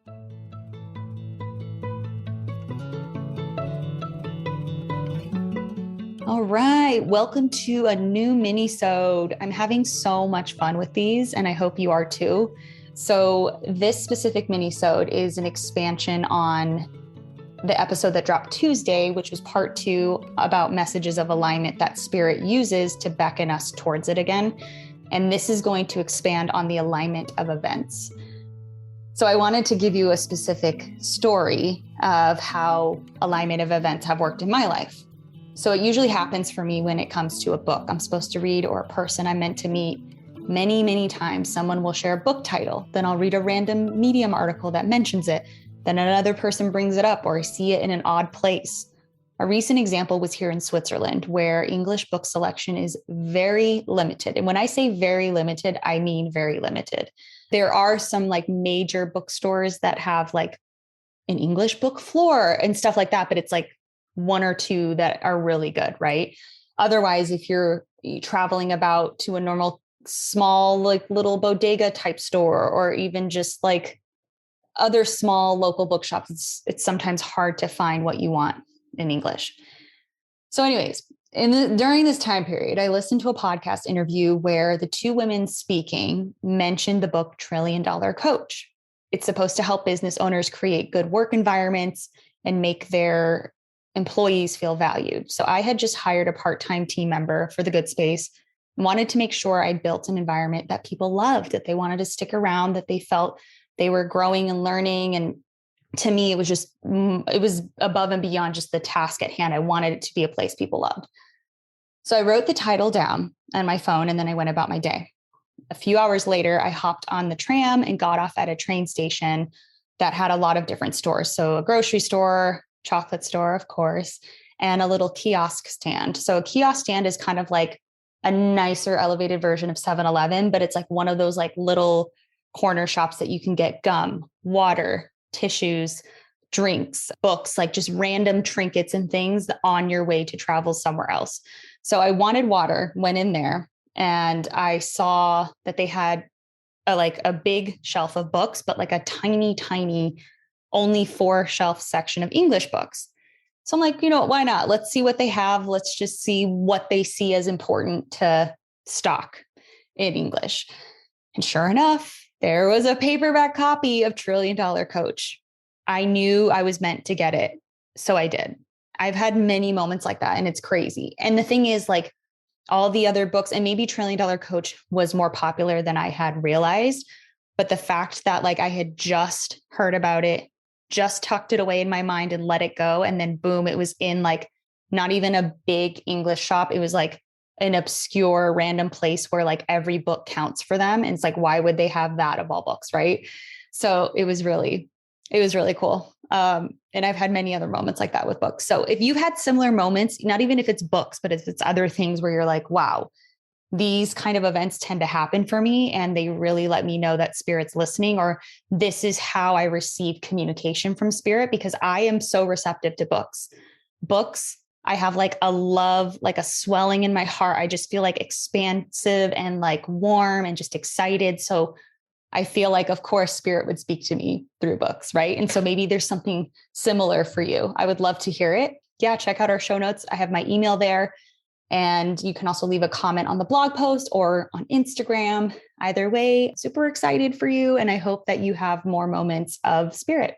All right, welcome to a new Minisode. I'm having so much fun with these, and I hope you are too. So this specific Minisode is an expansion on the episode that dropped Tuesday, which was part 2 about messages of alignment that Spirit uses to beckon us towards it again. And this is going to expand on the alignment of events. So I wanted to give you a specific story of how alignment of events have worked in my life. So it usually happens for me when it comes to a book I'm supposed to read or a person I'm meant to meet. Many, many times someone will share a book title, then I'll read a random Medium article that mentions it, then another person brings it up or I see it in an odd place. A recent example was here in Switzerland, where English book selection is very limited. And when I say very limited, I mean very limited. There are some like major bookstores that have like an English book floor and stuff like that, but it's like one or two that are really good, right? Otherwise, if you're traveling about to a normal small, like little bodega type store, or even just like other small local bookshops, it's sometimes hard to find what you want in English. So anyways, during this time period, I listened to a podcast interview where the two women speaking mentioned the book $1 Trillion Coach. It's supposed to help business owners create good work environments and make their employees feel valued. So I had just hired a part-time team member for the Good Space, wanted to make sure I built an environment that people loved, that they wanted to stick around, that they felt they were growing and learning. And to me, it was above and beyond just the task at hand. I wanted it to be a place people loved. So I wrote the title down on my phone and then I went about my day. A few hours later, I hopped on the tram and got off at a train station that had a lot of different stores. So a grocery store, chocolate store, of course, and a little kiosk stand. So a kiosk stand is kind of like a nicer elevated version of 7-Eleven, but it's like one of those like little corner shops that you can get gum, water, tissues, drinks, books, like just random trinkets and things on your way to travel somewhere else. So I wanted water, went in there, and I saw that they had a big shelf of books, but like a tiny, only 4 shelf section of English books. So I'm like, why not? Let's see what they have. Let's just see what they see as important to stock in English. And sure enough, there was a paperback copy of $1 Trillion Coach. I knew I was meant to get it. So I did. I've had many moments like that, and it's crazy. And the thing is, like, all the other books, and maybe $1 Trillion Coach was more popular than I had realized. But the fact that like I had just heard about it, just tucked it away in my mind and let it go. And then boom, it was in like not even a big English shop. It was like an obscure random place where like every book counts for them. And it's like, why would they have that of all books? Right. So it was really cool. And I've had many other moments like that with books. So if you've had similar moments, not even if it's books, but if it's other things where you're like, wow, these kind of events tend to happen for me and they really let me know that Spirit's listening, or this is how I receive communication from Spirit, because I am so receptive to books. I have like a love, like a swelling in my heart. I just feel like expansive and like warm and just excited. So I feel like, of course, Spirit would speak to me through books, right? And so maybe there's something similar for you. I would love to hear it. Yeah, check out our show notes. I have my email there. And you can also leave a comment on the blog post or on Instagram. Either way, super excited for you. And I hope that you have more moments of Spirit.